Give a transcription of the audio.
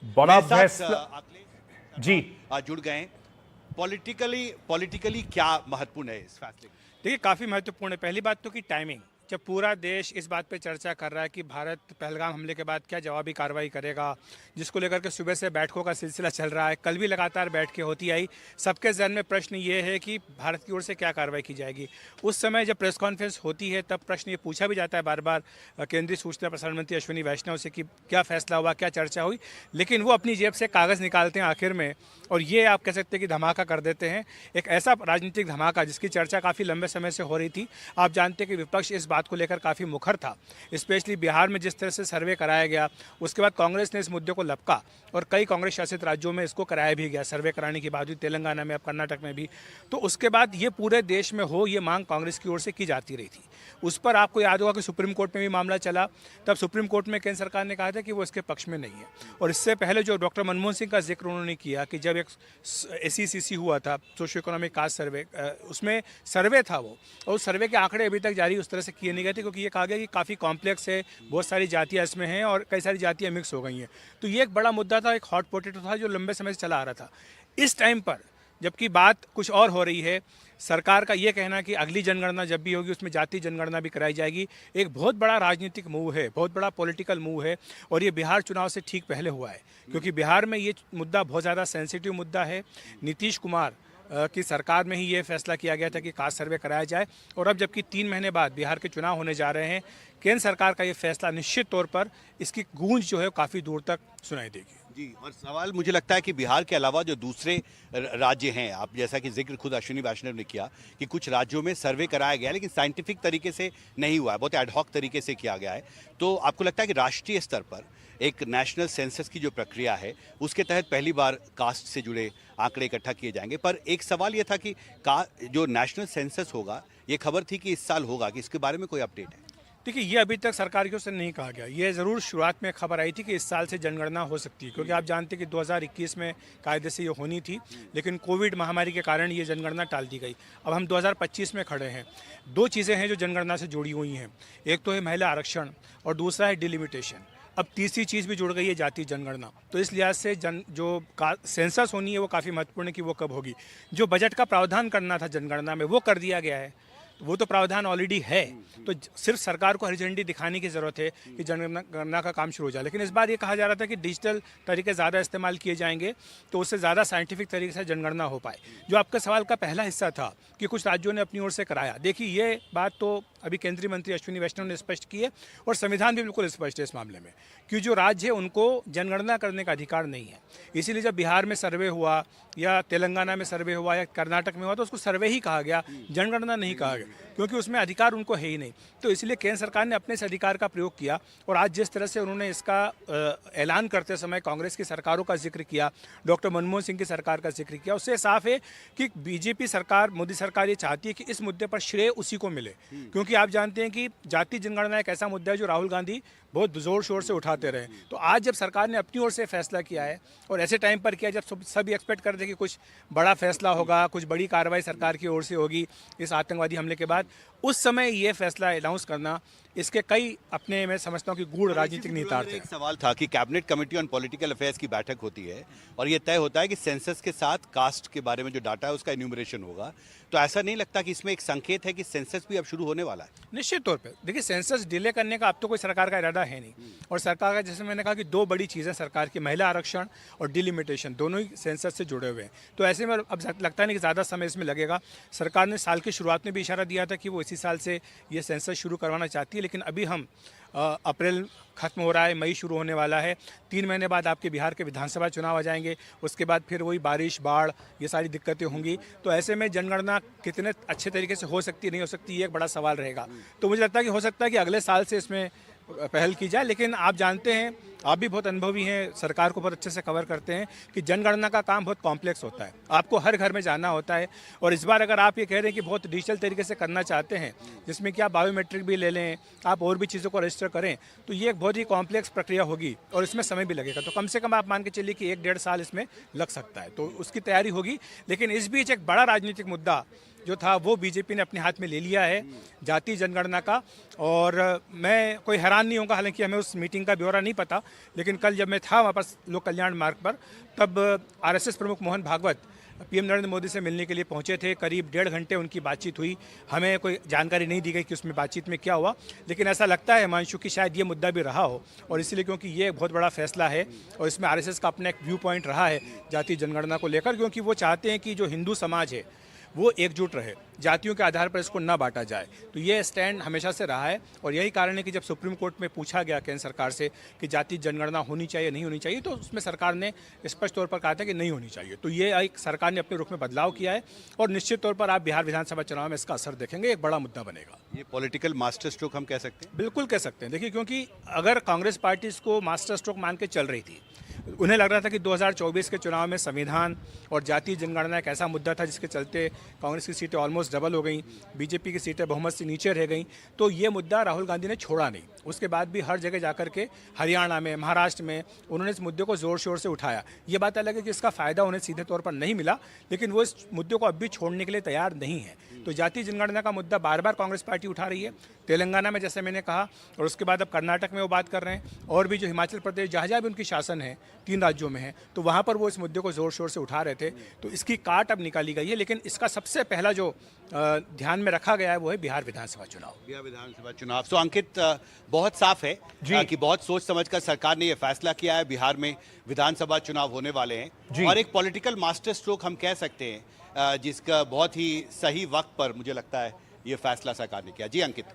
बड़ा मेरे साथ फैसला। जी, जुड़ गए। पॉलिटिकली क्या महत्वपूर्ण है इस फैसले में? देखिए काफ़ी महत्वपूर्ण है। पहली बात तो कि टाइमिंग, जब पूरा देश इस बात पे चर्चा कर रहा है कि भारत पहलगाम हमले के बाद क्या जवाबी कार्रवाई करेगा, जिसको लेकर के सुबह से बैठकों का सिलसिला चल रहा है, कल भी लगातार बैठकें होती आई। सबके जहन में प्रश्न ये है कि भारत की ओर से क्या कार्रवाई की जाएगी। उस समय जब प्रेस कॉन्फ्रेंस होती है तब प्रश्न ये पूछा भी जाता है बार बार केंद्रीय सूचना प्रसारण मंत्री अश्विनी वैष्णव से कि क्या फैसला हुआ, क्या चर्चा हुई, लेकिन वो अपनी जेब से कागज़ निकालते हैं आखिर में और ये आप कह सकते हैं कि धमाका कर देते हैं। एक ऐसा राजनीतिक धमाका जिसकी चर्चा काफ़ी लंबे समय से हो रही थी। आप जानते हैं कि विपक्ष इस बात को लेकर काफ़ी मुखर था, स्पेशली बिहार में जिस तरह से सर्वे कराया गया, उसके बाद कांग्रेस ने इस मुद्दे को लपका और कई कांग्रेस शासित राज्यों में इसको कराया भी गया सर्वे कराने के बाद, तेलंगाना में, अब कर्नाटक में भी। तो उसके बाद ये पूरे देश में हो, ये मांग कांग्रेस की ओर से की जाती रही थी। उस पर आपको याद होगा कि सुप्रीम कोर्ट में भी मामला चला, तब सुप्रीम कोर्ट में केंद्र सरकार ने कहा था कि वो इसके पक्ष में नहीं है। और इससे पहले जो डॉक्टर मनमोहन सिंह का जिक्र उन्होंने किया कि जब एक SECC हुआ था, सोशियो इकोनॉमिक कास्ट सर्वे, उसमें सर्वे था वो, और उस सर्वे के आंकड़े अभी तक जारी उस तरह से किए नहीं गए थे क्योंकि ये कहा गया कि काफ़ी कॉम्प्लेक्स है, बहुत सारी जातियाँ इसमें हैं और कई सारी जातियाँ मिक्स हो गई हैं। तो ये एक बड़ा मुद्दा था, एक हॉट पोटैटो था जो लंबे समय से चला आ रहा था। इस टाइम पर जबकि बात कुछ और हो रही है, सरकार का ये कहना कि अगली जनगणना जब भी होगी उसमें जाति जनगणना भी कराई जाएगी, एक बहुत बड़ा राजनीतिक मूव है, बहुत बड़ा पॉलिटिकल मूव है। और ये बिहार चुनाव से ठीक पहले हुआ है क्योंकि बिहार में ये मुद्दा बहुत ज़्यादा सेंसिटिव मुद्दा है। नीतीश कुमार की सरकार में ही ये फैसला किया गया था कि कास्ट सर्वे कराया जाए और अब जबकि 3 महीने बाद बिहार के चुनाव होने जा रहे हैं, केंद्र सरकार का ये फैसला निश्चित तौर पर इसकी गूंज जो है काफ़ी दूर तक सुनाई देगी। जी, और सवाल मुझे लगता है कि बिहार के अलावा जो दूसरे राज्य हैं, आप जैसा कि जिक्र खुद अश्विनी वैष्णव ने किया कि कुछ राज्यों में सर्वे कराया गया लेकिन साइंटिफिक तरीके से नहीं हुआ है, बहुत एडहॉक तरीके से किया गया है। तो आपको लगता है कि राष्ट्रीय स्तर पर एक नेशनल सेंसस की जो प्रक्रिया है उसके तहत पहली बार कास्ट से जुड़े आंकड़े इकट्ठा किए जाएंगे? पर एक सवाल ये था कि जो नेशनल सेंसस होगा, ये खबर थी कि इस साल होगा, कि इसके बारे में कोई अपडेट है? देखिए ये अभी तक सरकार की ओर से नहीं कहा गया। ये ज़रूर शुरुआत में खबर आई थी कि इस साल से जनगणना हो सकती है क्योंकि आप जानते हैं कि 2021 में कायदे से ये होनी थी, लेकिन कोविड महामारी के कारण ये जनगणना टाल दी गई। अब हम 2025 में खड़े हैं। 2 चीज़ें हैं जो जनगणना से जुड़ी हुई हैं, एक तो है महिला आरक्षण और दूसरा है डिलिमिटेशन। अब तीसरी चीज़ भी जुड़ गई है, जाति जनगणना। तो इस लिहाज से जो सेंसस होनी है वो काफ़ी महत्वपूर्ण है कि वो कब होगी। जो बजट का प्रावधान करना था जनगणना में वो कर दिया गया है, वो तो प्रावधान ऑलरेडी है। तो सिर्फ सरकार को हरी झंडी दिखाने की ज़रूरत है कि जनगणना का काम शुरू हो जाए। लेकिन इस बार ये कहा जा रहा था कि डिजिटल तरीके ज़्यादा इस्तेमाल किए जाएंगे तो उससे ज़्यादा साइंटिफिक तरीके से जनगणना हो पाए। जो आपके सवाल का पहला हिस्सा था कि कुछ राज्यों ने अपनी ओर से कराया, देखिए ये बात तो अभी केंद्रीय मंत्री अश्विनी वैष्णव ने स्पष्ट की है और संविधान भी बिल्कुल स्पष्ट है इस मामले में कि जो राज्य है उनको जनगणना करने का अधिकार नहीं है। इसीलिए जब बिहार में सर्वे हुआ या तेलंगाना में सर्वे हुआ या कर्नाटक में हुआ तो उसको सर्वे ही कहा गया, जनगणना नहीं कहा गया क्योंकि उसमें अधिकार उनको है ही नहीं। तो इसलिए केंद्र सरकार ने अपने इस अधिकार का प्रयोग किया और आज जिस तरह से उन्होंने इसका ऐलान करते समय कांग्रेस की सरकारों का जिक्र किया, डॉक्टर मनमोहन सिंह की सरकार का जिक्र किया, उससे साफ है कि बीजेपी सरकार, मोदी सरकार ये चाहती है कि इस मुद्दे पर श्रेय उसी को मिले क्योंकि आप जानते हैं कि जाति जनगणना एक ऐसा मुद्दा है जो राहुल गांधी बहुत जोर शोर से उठाते रहे। तो आज जब सरकार ने अपनी ओर से फैसला किया है और ऐसे टाइम पर किया जब सभी एक्सपेक्ट करते कि कुछ बड़ा फैसला होगा, कुछ बड़ी कार्रवाई सरकार की ओर से होगी इस आतंकवादी हमले के बाद, उस समय ये फैसला अनाउंस करना इसके कई अपने मैं समझता हूँ कि गूढ़ राजनीतिक निहितार्थ है। एक सवाल था कि cabinet committee on political affairs की बैठक होती है और ये तय होता है कि सेंसस के साथ कास्ट के बारे में जो डाटा है उसका इन्यूमरेशन होगा, तो ऐसा नहीं लगता कि इसमें एक संकेत है कि सेंसस भी अब शुरू होने वाला है? निश्चित तौर पे देखिए सेंसस डिले करने का अब तो कोई सरकार का इरादा है नहीं और सरकार का, जैसे मैंने कहा कि 2 बड़ी चीज़ें सरकार की, महिला आरक्षण और डिलिमिटेशन, दोनों ही सेंसस से जुड़े हुए हैं। तो ऐसे में अब लगता नहीं कि ज़्यादा समय इसमें लगेगा। सरकार ने साल की शुरुआत में भी इशारा दिया था कि वो इसी साल से ये सेंसस शुरू करवाना चाहती है, लेकिन अभी हम अप्रैल खत्म हो रहा है, मई शुरू होने वाला है, 3 महीने बाद आपके बिहार के विधानसभा चुनाव आ जाएंगे, उसके बाद फिर वही बारिश, बाढ़, ये सारी दिक्कतें होंगी। तो ऐसे में जनगणना कितने अच्छे तरीके से हो सकती है, नहीं हो सकती, ये एक बड़ा सवाल रहेगा। तो मुझे लगता है कि हो सकता है कि अगले साल से इसमें पहल की जाए, लेकिन आप जानते हैं, आप भी बहुत अनुभवी हैं, सरकार को बहुत अच्छे से कवर करते हैं कि जनगणना का काम बहुत कॉम्प्लेक्स होता है, आपको हर घर में जाना होता है। और इस बार अगर आप ये कह रहे हैं कि बहुत डिजिटल तरीके से करना चाहते हैं जिसमें कि आप बायोमेट्रिक भी ले लें, आप और भी चीज़ों को रजिस्टर करें, तो ये एक बहुत ही कॉम्प्लेक्स प्रक्रिया होगी और इसमें समय भी लगेगा। तो कम से कम आप मान के चलिए कि 1-1.5 साल इसमें लग सकता है, तो उसकी तैयारी होगी। लेकिन इस बीच एक बड़ा राजनीतिक मुद्दा जो था वो बीजेपी ने अपने हाथ में ले लिया है, जाति जनगणना का। और मैं कोई हैरान नहीं होगा, हालांकि हमें उस मीटिंग का ब्यौरा नहीं पता, लेकिन कल जब मैं था वहाँ पर लोक कल्याण मार्ग पर, तब आरएसएस प्रमुख मोहन भागवत पीएम नरेंद्र मोदी से मिलने के लिए पहुंचे थे। करीब 1.5 घंटे उनकी बातचीत हुई। हमें कोई जानकारी नहीं दी गई कि उसमें बातचीत में क्या हुआ, लेकिन ऐसा लगता है हिमांशु कि शायद ये मुद्दा भी रहा हो, और इसीलिए क्योंकि ये एक बहुत बड़ा फैसला है और इसमें आरएसएस का अपना एक व्यू पॉइंट रहा है जाति जनगणना को लेकर, क्योंकि वो चाहते हैं कि जो हिंदू समाज है वो एकजुट रहे, जातियों के आधार पर इसको ना बांटा जाए। तो ये स्टैंड हमेशा से रहा है, और यही कारण है कि जब सुप्रीम कोर्ट में पूछा गया केंद्र सरकार से कि जाति जनगणना होनी चाहिए नहीं होनी चाहिए, तो उसमें सरकार ने स्पष्ट तौर पर कहा था कि नहीं होनी चाहिए। तो ये एक सरकार ने अपने रुख में बदलाव किया है, और निश्चित तौर पर आप बिहार विधानसभा चुनाव में इसका असर देखेंगे, एक बड़ा मुद्दा बनेगा। ये पॉलिटिकल मास्टर स्ट्रोक हम कह सकते हैं? बिल्कुल कह सकते हैं। देखिए, क्योंकि अगर कांग्रेस पार्टी इसको मास्टर स्ट्रोक मान के चल रही थी, उन्हें लग रहा था कि 2024 के चुनाव में संविधान और जाति जनगणना एक ऐसा मुद्दा था जिसके चलते कांग्रेस की सीटें ऑलमोस्ट डबल हो गई, बीजेपी की सीटें बहुमत से नीचे रह गई, तो ये मुद्दा राहुल गांधी ने छोड़ा नहीं। उसके बाद भी हर जगह जाकर के हरियाणा में, महाराष्ट्र में उन्होंने इस मुद्दे को जोर शोर से उठाया। ये बात अलग है कि इसका फायदा उन्हें सीधे तौर पर नहीं मिला, लेकिन वो इस मुद्दे को अब भी छोड़ने के लिए तैयार नहीं है। तो जाति जनगणना का मुद्दा बार बार कांग्रेस पार्टी उठा रही है, तेलंगाना में जैसे मैंने कहा, और उसके बाद अब कर्नाटक में वो बात कर रहे हैं, और भी जो हिमाचल प्रदेश जहाँ जहाँ भी उनकी शासन है, 3 राज्यों में है, तो वहाँ पर वो इस मुद्दे को जोर शोर से उठा रहे थे। तो इसकी काट अब निकाली गई है, लेकिन इसका सबसे पहला जो ध्यान में रखा गया है वो है बिहार विधानसभा चुनाव। बिहार विधानसभा चुनाव। सो अंकित, बहुत साफ है कि बहुत सोच समझकर सरकार ने यह फैसला किया है, बिहार में विधानसभा चुनाव होने वाले हैं, और एक पॉलिटिकल मास्टर स्ट्रोक हम कह सकते हैं, जिसका बहुत ही सही वक्त पर मुझे लगता है ये फैसला सरकार ने किया। जी अंकित।